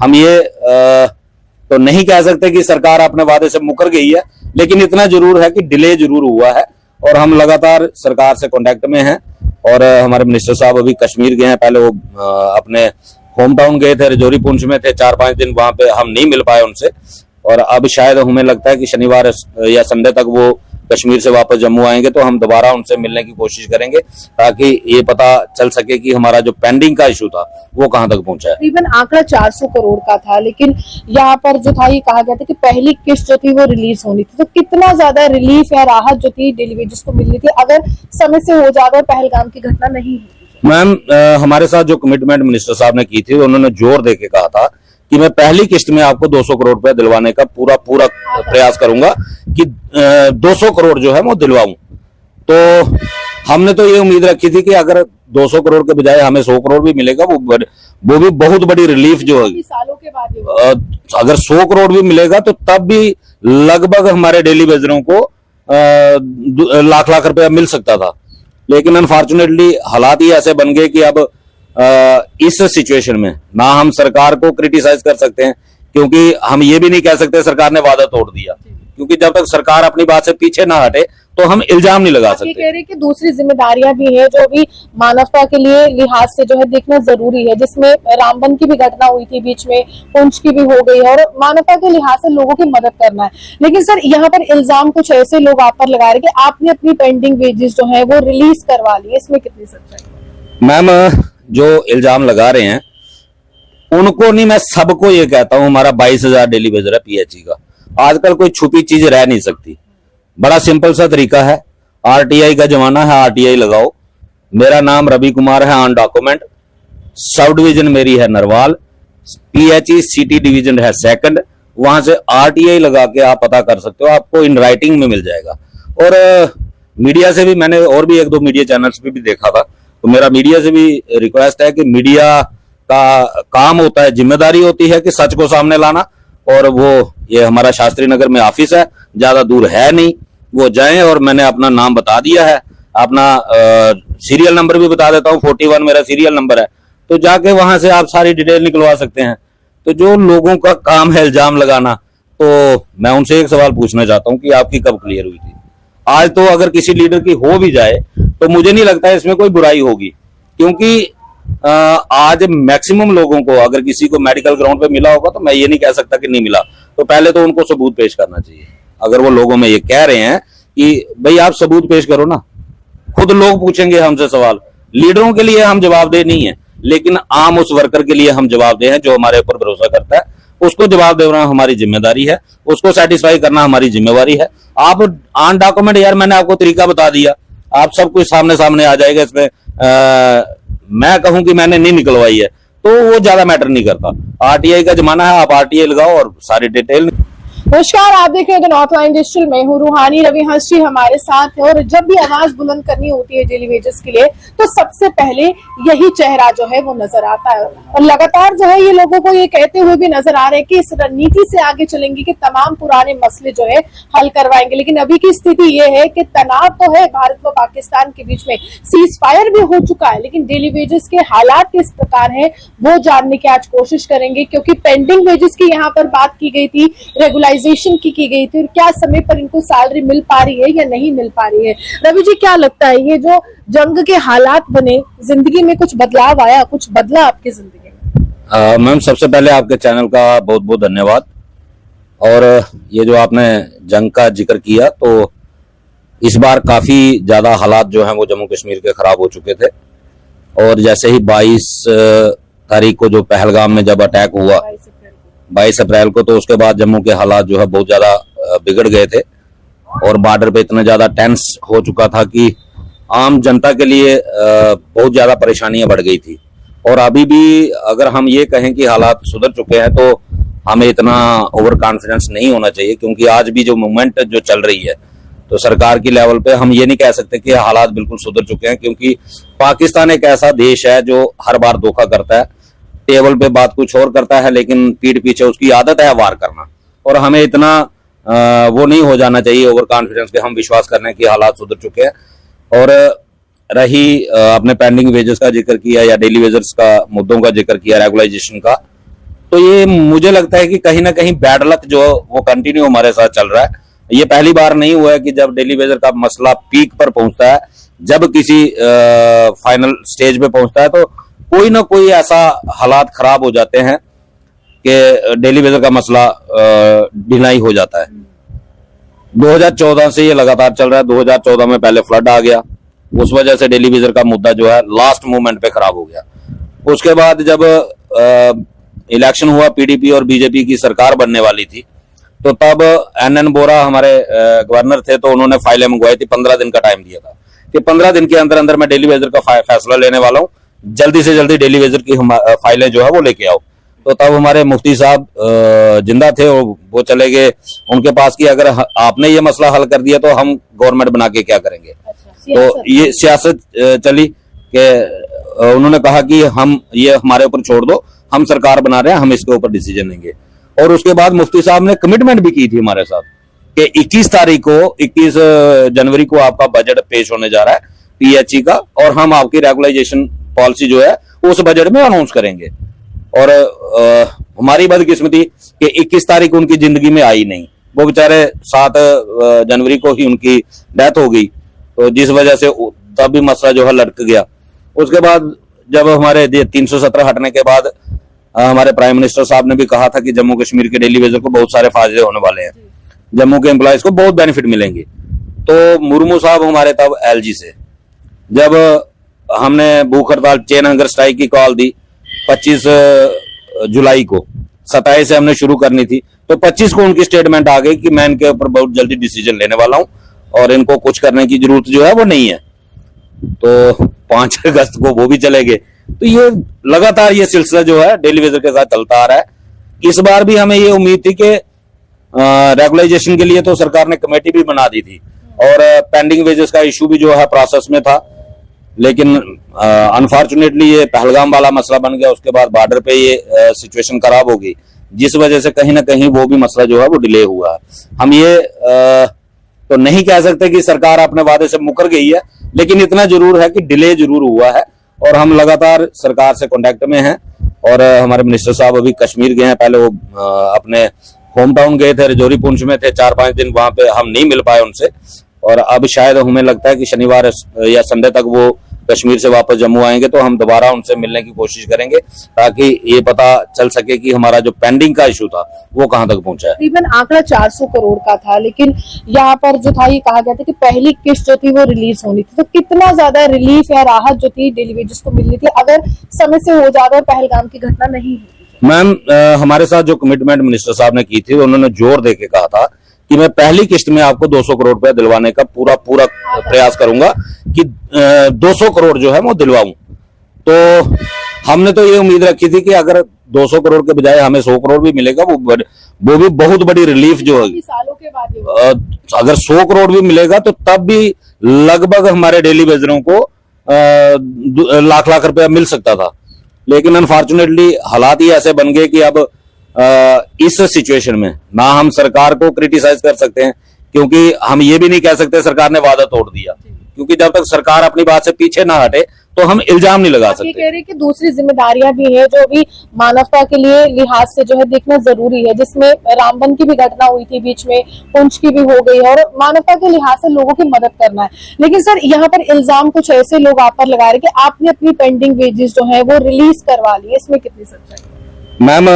हम ये तो नहीं कह सकते कि सरकार अपने वादे से मुकर गई है, लेकिन इतना जरूर है कि डिले जरूर हुआ है और हम लगातार सरकार से कांटेक्ट में हैं। और हमारे मिनिस्टर साहब अभी कश्मीर गए हैं, पहले वो अपने होम टाउन गए थे, रजौरी पुंछ में थे 4-5 दिन, वहां पे हम नहीं मिल पाए उनसे। और अब शायद हमें लगता है कि शनिवार या संडे तक वो कश्मीर से वापस जम्मू आएंगे, तो हम दोबारा उनसे मिलने की कोशिश करेंगे ताकि ये पता चल सके कि हमारा जो पेंडिंग का इशू था वो कहां तक पहुंचा है। तकरीबन आंकड़ा 400 करोड़ का था, लेकिन यहाँ पर जो था ये कहा गया था कि पहली किस्त जो थी वो रिलीज होनी थी। तो कितना ज्यादा रिलीफ या राहत जो थी डेली वेजेस को मिलनी थी अगर समय से हो जाता और पहलगाम की घटना नहीं हुई? मैम, हमारे साथ जो कमिटमेंट मिनिस्टर साहब ने की थी, उन्होंने जोर देके कहा था कि मैं पहली किस्त में आपको 200 करोड़ रुपया दिलवाने का पूरा प्रयास करूंगा कि 200 करोड़ जो है वो दिलवाऊं। तो हमने तो ये उम्मीद रखी थी कि अगर 200 करोड़ के बजाय हमें 100 करोड़ भी मिलेगा, वो भी बहुत बड़ी रिलीफ जो है। सालों के बाद अगर 100 करोड़ भी मिलेगा तो तब भी लगभग हमारे डेली वेजरों को लाख लाख रुपया मिल सकता था। लेकिन अनफॉर्चुनेटली हालात ही ऐसे बन गए कि अब इस सिचुएशन में ना हम सरकार को क्रिटिसाइज कर सकते हैं, क्योंकि हम ये भी नहीं कह सकते सरकार ने वादा तोड़ दिया, क्योंकि जब तक सरकार अपनी बात से पीछे ना हटे तो हम इल्जाम नहीं लगा सकते। कह रहे कि दूसरी जिम्मेदारियां भी हैं जो भी मानवता के लिए लिहाज से जो है देखना जरूरी है, जिसमें रामबन की भी घटना हुई थी बीच में, पुंछ की भी हो गई है, और मानवता के लिहाज से लोगों की मदद करना है। लेकिन सर यहाँ पर इल्जाम कुछ ऐसे लोग आप पर लगा रहे कि आपने अपनी पेंडिंग वेजेस जो है वो रिलीज करवा ली, इसमें कितनी सच्चाई? मैम, जो इल्जाम लगा रहे हैं उनको नहीं, मैं सबको ये कहता हूं, हमारा 22,000 डेली वेजर है पीएचई का। आजकल कोई छुपी चीज रह नहीं सकती। बड़ा सिंपल सा तरीका है, आरटीआई का जमाना है, आरटीआई लगाओ। मेरा नाम रवि कुमार है ऑन डॉक्यूमेंट, सब डिवीजन मेरी है नरवाल, पीएचई सिटी डिवीजन है 2nd, वहां से आरटीआई लगा के आप पता कर सकते हो, आपको इन राइटिंग में मिल जाएगा। और मीडिया से भी मैंने और भी 1-2 मीडिया चैनल्स पे भी देखा था, तो मेरा मीडिया से भी रिक्वेस्ट है कि मीडिया का काम होता है, जिम्मेदारी होती है कि सच को सामने लाना। और वो ये हमारा शास्त्री नगर में ऑफिस है, ज्यादा दूर है नहीं, वो जाएं। और मैंने अपना नाम बता दिया है, अपना सीरियल नंबर भी बता देता हूँ, 41 मेरा सीरियल नंबर है, तो जाके वहां से आप सारी डिटेल निकलवा सकते हैं। तो जो लोगों का काम है इल्जाम लगाना, तो मैं उनसे एक सवाल पूछना चाहता हूँ कि आपकी कब क्लियर हुई थी? आज तो अगर किसी लीडर की हो भी जाए तो मुझे नहीं लगता है इसमें कोई बुराई होगी, क्योंकि आज मैक्सिमम लोगों को अगर किसी को मेडिकल ग्राउंड पे मिला होगा तो मैं ये नहीं कह सकता कि नहीं मिला, तो पहले तो उनको सबूत पेश करना चाहिए। अगर वो लोगों में ये कह रहे हैं कि भाई आप सबूत पेश करो ना, खुद लोग पूछेंगे हमसे सवाल। लीडरों के लिए हम जवाबदेह नहीं है, लेकिन आम उस वर्कर के लिए हम जवाबदेह हैं जो हमारे ऊपर भरोसा करता है, उसको जवाब देना हमारी जिम्मेदारी है, उसको सेटिस्फाई करना हमारी जिम्मेवारी है। आप ऑन डॉक्यूमेंट, यार मैंने आपको तरीका बता दिया, आप सब कुछ सामने आ जाएगा। इसमें मैं कहूं कि मैंने नहीं निकलवाई है तो वो ज्यादा मैटर नहीं करता। आरटीआई का जमाना है, आप आरटीआई लगाओ और सारी डिटेल। नमस्कार, आप देख रहे हैं द नॉर्थ लाइन डिजिटल। मैं हूं रूहानी, रवि हंस जी हमारे साथ है। और जब भी आवाज बुलंद करनी होती है डेली वेजेस के लिए तो सबसे पहले यही चेहरा जो है वो नजर आता है, और लगातार जो है ये लोगों को ये कहते हुए भी नजर आ रहे हैं कि इस रणनीति से आगे चलेंगे कि तमाम पुराने मसले जो है हल करवाएंगे। लेकिन अभी की स्थिति ये है कि तनाव तो है, भारत व पाकिस्तान के बीच में सीज फायर भी हो चुका है, लेकिन डेली वेजेस के हालात किस प्रकार है वो जानने की आज कोशिश करेंगे, क्योंकि पेंडिंग वेजेस की यहाँ पर बात की गई थी, रेगुलाइजेशन की गई थी, और क्या समय पर इनको सैलरी मिल पा रही है या नहीं मिल पा रही है। रवि जी, क्या लगता है ये जो जंग के हालात बने, जिंदगी में कुछ बदलाव आया, कुछ बदला आपकी जिंदगी में? मैम, सबसे पहले आपके चैनल का बहुत बहुत धन्यवाद। और ये जो आपने जंग का जिक्र किया, तो इस बार काफी ज्यादा हालात जो हैं वो जम्मू कश्मीर के खराब हो चुके थे। और जैसे ही 22 तारीख को जो पहलगाम में जब अटैक हुआ 22 अप्रैल को, तो उसके बाद जम्मू के हालात जो है बहुत ज्यादा बिगड़ गए थे और बॉर्डर पे इतना ज्यादा टेंस हो चुका था कि आम जनता के लिए बहुत ज्यादा परेशानियां बढ़ गई थी। और अभी भी अगर हम ये कहें कि हालात सुधर चुके हैं तो हमें इतना ओवर कॉन्फिडेंस नहीं होना चाहिए, क्योंकि आज भी जो मूवमेंट जो चल रही है तो सरकार की लेवल पे हम ये नहीं कह सकते कि हालात बिल्कुल सुधर चुके हैं, क्योंकि पाकिस्तान एक ऐसा देश है जो हर बार धोखा करता है। टेबल पे बात कुछ और करता है, लेकिन पीठ पीछे उसकी आदत है वार करना। और हमें इतना वो नहीं हो जाना चाहिए ओवर कॉन्फिडेंस के हम विश्वास कर रहे हैं कि हालात सुधर चुके हैं। और रही अपने पेंडिंग वेजेस का जिक्र किया या डेली वेजर्स का मुद्दों का जिक्र किया, रेगुलाइजेशन का, तो ये मुझे लगता है कि कहीं ना कहीं बैड लक जो वो कंटिन्यू हमारे साथ चल रहा है। ये पहली बार नहीं हुआ है कि जब डेली वेजर का मसला पीक पर पहुंचता है, जब किसी फाइनल स्टेज पे पहुंचता है, तो कोई ना कोई ऐसा हालात खराब हो जाते हैं कि डेली वेजर का मसला डिनाई हो जाता है। 2014 से ये लगातार चल रहा है। 2014 में पहले फ्लड आ गया, उस वजह से डेली वेजर का मुद्दा जो है लास्ट मोमेंट पे खराब हो गया। उसके बाद जब इलेक्शन हुआ, पीडीपी और बीजेपी की सरकार बनने वाली थी, तो तब एनएन बोरा हमारे गवर्नर थे, तो उन्होंने फाइलें मंगवाई थी। 15 दिन का टाइम दिया था कि 15 दिन के अंदर अंदर मैं डेली वेजर का फैसला लेने वाला हूँ, जल्दी से जल्दी डेली वेजर की फाइलें जो है वो लेके आओ। तो तब हमारे मुफ्ती साहब जिंदा थे, वो चले गए उनके पास कि अगर आपने ये मसला हल कर दिया तो हम गवर्नमेंट बना के क्या करेंगे। तो ये सियासत चली कि उन्होंने कहा कि हम ये हमारे ऊपर छोड़ दो, हम सरकार बना रहे हैं, हम इसके ऊपर डिसीजन लेंगे। और उसके बाद मुफ्ती साहब ने कमिटमेंट भी की थी हमारे साथ कि 21 जनवरी को आपका बजट पेश होने जा रहा है पीएचई का, और हम आपकी रेगुलाइजेशन पॉलिसी जो है उस बजट में अनाउंस करेंगे। और हमारी बदकिस्मती कि 21 तारीख उनकी जिंदगी में आई नहीं, वो बेचारे 7 जनवरी को ही उनकी डेथ हो गई, तो जिस वजह से तब भी मसला जो है लटक गया। उसके बाद जब हमारे 317 हटने के बाद हमारे प्राइम मिनिस्टर साहब ने भी कहा था कि जम्मू कश्मीर के डेली वेजर को बहुत सारे फायदे होने वाले हैं, जम्मू के एम्प्लॉयज को बहुत बेनिफिट मिलेंगे। तो मुर्मू साहब हमारे तब एलजी से, जब हमने भूख हड़ताल चेन हंगर स्ट्राइक की कॉल दी 25 जुलाई को, 27 से हमने शुरू करनी थी, तो 25 को उनकी स्टेटमेंट आ गई कि मैं इनके ऊपर बहुत जल्दी डिसीजन लेने वाला हूं और इनको कुछ करने की जरूरत जो है वो नहीं है। तो 5 अगस्त को वो भी चले गए। तो ये लगातार ये सिलसिला जो है डेली वेजर के साथ चलता आ रहा है। इस बार भी हमें ये उम्मीद थी कि रेगुलाइजेशन के लिए तो सरकार ने कमेटी भी बना दी थी और पेंडिंग वेजेस का इशू भी जो है प्रोसेस में था, लेकिन अनफॉर्चुनेटली ये पहलगाम वाला मसला बन गया। उसके बाद बॉर्डर पे ये सिचुएशन खराब हो गई, जिस वजह से कहीं ना कहीं वो भी मसला जो है वो डिले हुआ है। हम ये तो नहीं कह सकते कि सरकार अपने वादे से मुकर गई है, लेकिन इतना जरूर है कि डिले जरूर हुआ है और हम लगातार सरकार से कांटेक्ट में हैं। और हमारे मिनिस्टर साहब अभी कश्मीर गए हैं, पहले वो अपने होम टाउन गए थे, रजौरी पुंछ में थे 4-5 दिन, वहां पे हम नहीं मिल पाए उनसे, और अब शायद हमें लगता है कि शनिवार या संडे तक वो कश्मीर से वापस जम्मू आएंगे, तो हम दोबारा उनसे मिलने की कोशिश करेंगे ताकि ये पता चल सके कि हमारा जो पेंडिंग का इशू था वो कहां तक पहुंचा है। तकरीबन आंकड़ा 400 करोड़ का था, लेकिन यहाँ पर जो था ये कहा गया था कि पहली किस्त जो थी वो रिलीज होनी थी। तो कितना ज्यादा रिलीफ या राहत जो थी डेली वेजेस को मिलनी थी अगर समय से हो जाता और पहलगाम की घटना नहीं हुई? मैम, हमारे साथ जो कमिटमेंट मिनिस्टर साहब ने की थी, उन्होंने जोर देके कहा था कि मैं पहली किस्त में आपको 200 करोड़ रुपया दिलवाने का पूरा प्रयास करूंगा कि 200 करोड़ जो है वो दिलवाऊं। तो हमने तो ये उम्मीद रखी थी कि अगर 200 करोड़ के बजाय हमें 100 करोड़ भी मिलेगा, वो भी बहुत बड़ी रिलीफ जो है। सालों के बाद अगर 100 करोड़ भी मिलेगा तो तब भी लगभग हमारे डेली वेजरों को लाख रुपया मिल सकता था। लेकिन अनफॉर्चुनेटली हालात ही ऐसे बन गए कि अब इस सिचुएशन में ना हम सरकार को क्रिटिसाइज कर सकते हैं, क्योंकि हम ये भी नहीं कह सकते सरकार ने वादा तोड़ दिया, क्योंकि जब तक सरकार अपनी बात से पीछे ना हटे तो हम इल्जाम नहीं लगा सकते। ये कह रहे कि दूसरी जिम्मेदारियां भी हैं जो भी मानवता के लिए लिहाज से जो है देखना जरूरी है, जिसमें रामबन की भी घटना हुई थी बीच में, पुंछ की भी हो गई है, और मानवता के लिहाज से लोगों की मदद करना है। लेकिन सर यहाँ पर इल्जाम कुछ ऐसे लोग आप पर लगा रहे कि आपने अपनी पेंडिंग वेजेस जो है वो रिलीज करवा ली, इसमें कितनी सच्चाई? मैम,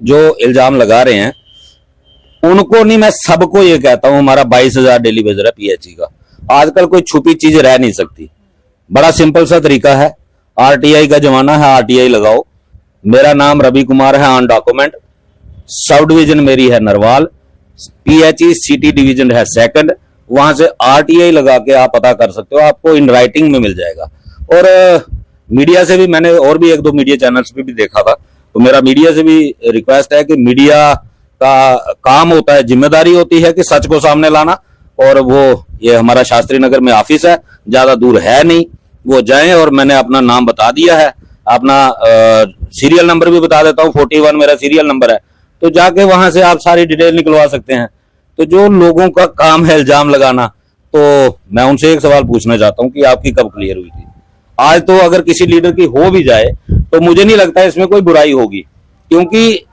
जो इल्जाम लगा रहे हैं उनको नहीं, मैं सबको ये कहता हूं, हमारा 22,000 डेली वेजर है पीएचई का। आजकल कोई छुपी चीज रह नहीं सकती। बड़ा सिंपल सा तरीका है, आरटीआई का जमाना है, आरटीआई लगाओ। मेरा नाम रवि कुमार है ऑन डॉक्यूमेंट, सब डिवीजन मेरी है नरवाल, पीएचई सिटी डिवीजन है 2nd, वहां से आरटीआई लगा के आप पता कर सकते हो, आपको इन राइटिंग में मिल जाएगा। और मीडिया से भी मैंने और भी 1-2 मीडिया चैनल्स पे भी देखा था, तो मेरा मीडिया से भी रिक्वेस्ट है कि मीडिया का काम होता है, जिम्मेदारी होती है कि सच को सामने लाना। और वो ये हमारा शास्त्री नगर में ऑफिस है, ज्यादा दूर है नहीं, वो जाएं। और मैंने अपना नाम बता दिया है, अपना सीरियल नंबर भी बता देता हूँ, 41 मेरा सीरियल नंबर है, तो जाके वहां से आप सारी डिटेल निकलवा सकते हैं। तो जो लोगों का काम है इल्जाम लगाना, तो मैं उनसे एक सवाल पूछना चाहता हूँ कि आपकी कब क्लियर हुई थी? आज तो अगर किसी लीडर की हो भी जाए तो मुझे नहीं लगता इसमें कोई बुराई होगी, क्योंकि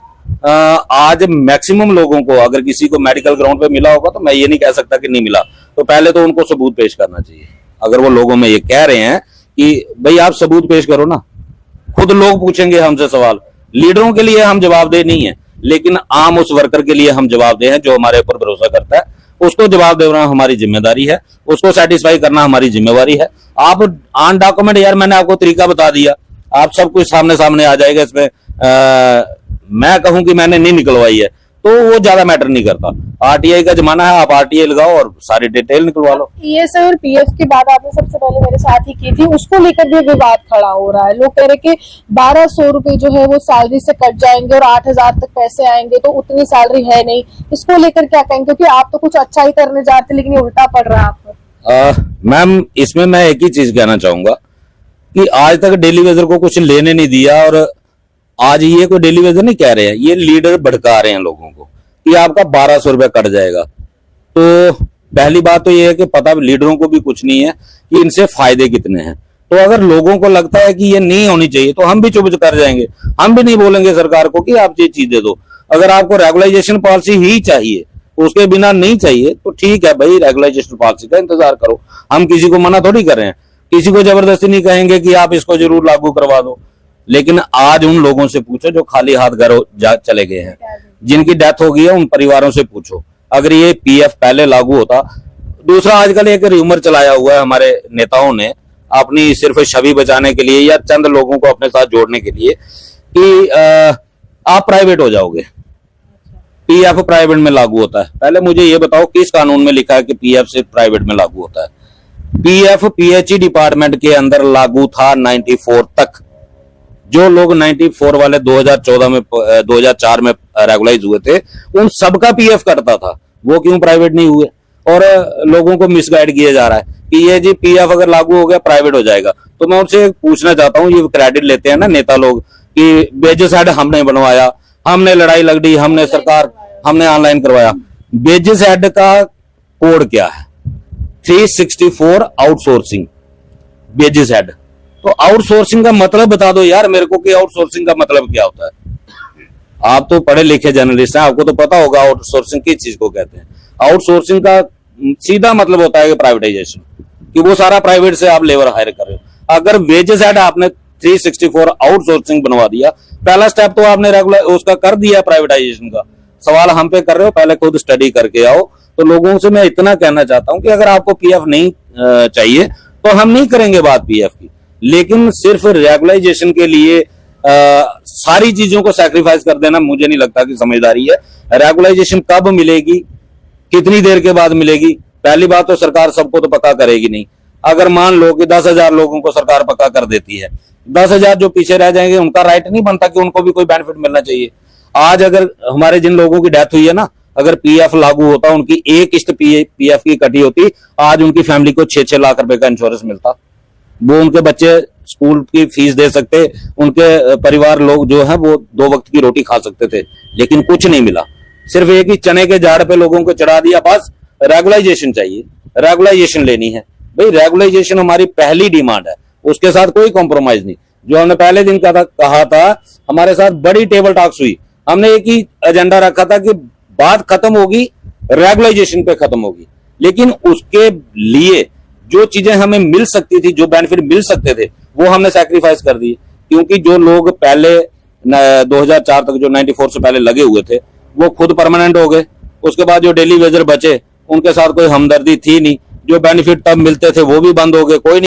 आज मैक्सिमम लोगों को, अगर किसी को मेडिकल ग्राउंड पे मिला होगा तो मैं ये नहीं कह सकता कि नहीं मिला, तो पहले तो उनको सबूत पेश करना चाहिए। अगर वो लोगों में ये कह रहे हैं कि भाई आप सबूत पेश करो ना, खुद लोग पूछेंगे हमसे सवाल। लीडरों के लिए हम जवाबदेह नहीं है, लेकिन आम उस वर्कर के लिए हम जवाबदेह हैं जो हमारे ऊपर भरोसा करता है। उसको जवाब देना हमारी जिम्मेदारी है, उसको सेटिस्फाई करना हमारी जिम्मेवारी है। आप ऑन डॉक्यूमेंट, यार मैंने आपको तरीका बता दिया, आप सब कुछ सामने सामने आ जाएगा। इसमें मैं कहूं कि मैंने नहीं निकलवाई है तो वो ज्यादा मैटर नहीं करता। आरटीआई का जमाना है, आप आरटीआई लगाओ और सारी डिटेल निकलवा लो। ईएसआई और पीएफ की बात आपने सबसे पहले मेरे साथ ही की थी, उसको लेकर भी विवाद खड़ा हो रहा है। लोग कह रहे कि 1200 रुपए जो है वो सैलरी से कट जाएंगे और 8000 तक पैसे आएंगे, तो उतनी सैलरी है नहीं। इसको लेकर क्या कहेंगे, क्योंकि आप तो कुछ अच्छा ही करने जाते लेकिन ये उल्टा पड़ रहा है आपको। मैम, इसमें मैं एक ही चीज कहना चाहूंगा कि आज तक डेली वेजर को कुछ लेने नहीं दिया, और आज ये कोई डेली वेजर नहीं कह रहे हैं, ये लीडर भड़का रहे हैं लोगों को कि आपका 1200 रुपया कट जाएगा। तो पहली बात तो ये है कि पता लीडरों को भी कुछ नहीं है कि इनसे फायदे कितने हैं। तो अगर लोगों को लगता है कि ये नहीं होनी चाहिए तो हम भी चुप कर जाएंगे, हम भी नहीं बोलेंगे सरकार को कि आप ये चीज दे दो। अगर आपको रेगुलाइजेशन पॉलिसी ही चाहिए, उसके बिना नहीं चाहिए, तो ठीक है भाई, रेगुलाइजेशन पॉलिसी का इंतजार करो। हम किसी को मना थोड़ी कर रहे हैं, किसी को जबरदस्ती नहीं कहेंगे कि आप इसको जरूर लागू करवा दो। लेकिन आज उन लोगों से पूछो जो खाली हाथ घर चले गए हैं, जिनकी डेथ हो गई है, उन परिवारों से पूछो अगर ये पीएफ पहले लागू होता। दूसरा, आजकल एक र्यूमर चलाया हुआ है हमारे नेताओं ने अपनी सिर्फ छवि बचाने के लिए या चंद लोगों को अपने साथ जोड़ने के लिए कि आप प्राइवेट हो जाओगे, पीएफ प्राइवेट में लागू होता है। पहले मुझे ये बताओ किस कानून में लिखा है कि पीएफ सिर्फ प्राइवेट में लागू होता है? पीएफ पीएचई डिपार्टमेंट के अंदर लागू था 94 तक। जो लोग 94 वाले 2004 में रेगुलाइज हुए थे, उन सबका पीएफ कटता था। वो क्यों प्राइवेट नहीं हुए? और लोगों को मिसगाइड किया जा रहा है कि ये जी पीएफ अगर लागू हो गया प्राइवेट हो जाएगा। तो मैं उनसे पूछना चाहता हूँ, ये क्रेडिट लेते हैं ना नेता लोग कि बेजेस ऐड हमने बनवाया, हमने लड़ाई लड़ी, हमने सरकार, हमने ऑनलाइन करवाया। बेजेस ऐड का कोड क्या है? 364 आउटसोर्सिंग बेजेस ऐड। तो आउटसोर्सिंग का मतलब बता दो यार मेरे को कि आउटसोर्सिंग का मतलब क्या होता है। आप तो पढ़े लिखे जर्नलिस्ट हैं, आपको तो पता होगा आउटसोर्सिंग किस चीज को कहते हैं। आउटसोर्सिंग का सीधा मतलब होता है कि प्राइवेटाइजेशन, कि वो सारा प्राइवेट से आप लेबर हायर कर रहे हो। अगर वेजेस ऐड आपने 364 आउटसोर्सिंग बनवा दिया, पहला स्टेप तो आपने रेगुलर उसका कर दिया प्राइवेटाइजेशन का। सवाल हम पे कर रहे हो, पहले खुद स्टडी करके आओ। तो लोगों से मैं इतना कहना चाहता हूं कि अगर आपको पीएफ नहीं चाहिए तो हम नहीं करेंगे बात पीएफ की, लेकिन सिर्फ रेगुलाइजेशन के लिए सारी चीजों को सैक्रिफाइस कर देना मुझे नहीं लगता कि समझदारी है। रेगुलाइजेशन कब मिलेगी, कितनी देर के बाद मिलेगी? पहली बात तो सरकार सबको तो पक्का करेगी नहीं। अगर मान लो कि 10,000 लोगों को सरकार पक्का कर देती है, 10,000 जो पीछे रह जाएंगे उनका राइट नहीं बनता कि उनको भी कोई बेनिफिट मिलना चाहिए। आज अगर हमारे जिन लोगों की डेथ हुई है ना, अगर पीएफ लागू होता, उनकी एक किस्त पीएफ की कटी होती, आज उनकी फैमिली को 6-6 लाख रुपए का इंश्योरेंस मिलता। वो उनके बच्चे स्कूल की फीस दे सकते, उनके परिवार लोग जो है वो 2 वक्त की रोटी खा सकते थे। लेकिन कुछ नहीं मिला, सिर्फ एक ही चने के झाड़ पे लोगों को चढ़ा दिया। बस रेगुलाइजेशन चाहिए, रेगुलाइजेशन लेनी है भाई। रेगुलाइजेशन हमारी पहली डिमांड है, उसके साथ कोई कॉम्प्रोमाइज नहीं। जो हमने पहले दिन कहा था, हमारे साथ बड़ी टेबल टॉक्स हुई। हमने एक ही एजेंडा रखा था कि बात खत्म होगी, रेगुलाइजेशन पे खत्म होगी, लेकिन उसके लिए जो चीजें हमें मिल सकती थी, जो बेनिफिट मिल सकते थे, वो हमने सैक्रिफाइस कर दिए। क्योंकि जो लोग पहले 2004 तक जो 94 से पहले लगे हुए थे, वो खुद परमानेंट हो गए। उसके बाद जो डेली वेजर बचे, उनके साथ कोई हमदर्दी थी नहीं। जो बेनिफिट तब मिलते थे वो भी बंद हो गए, कोई नहीं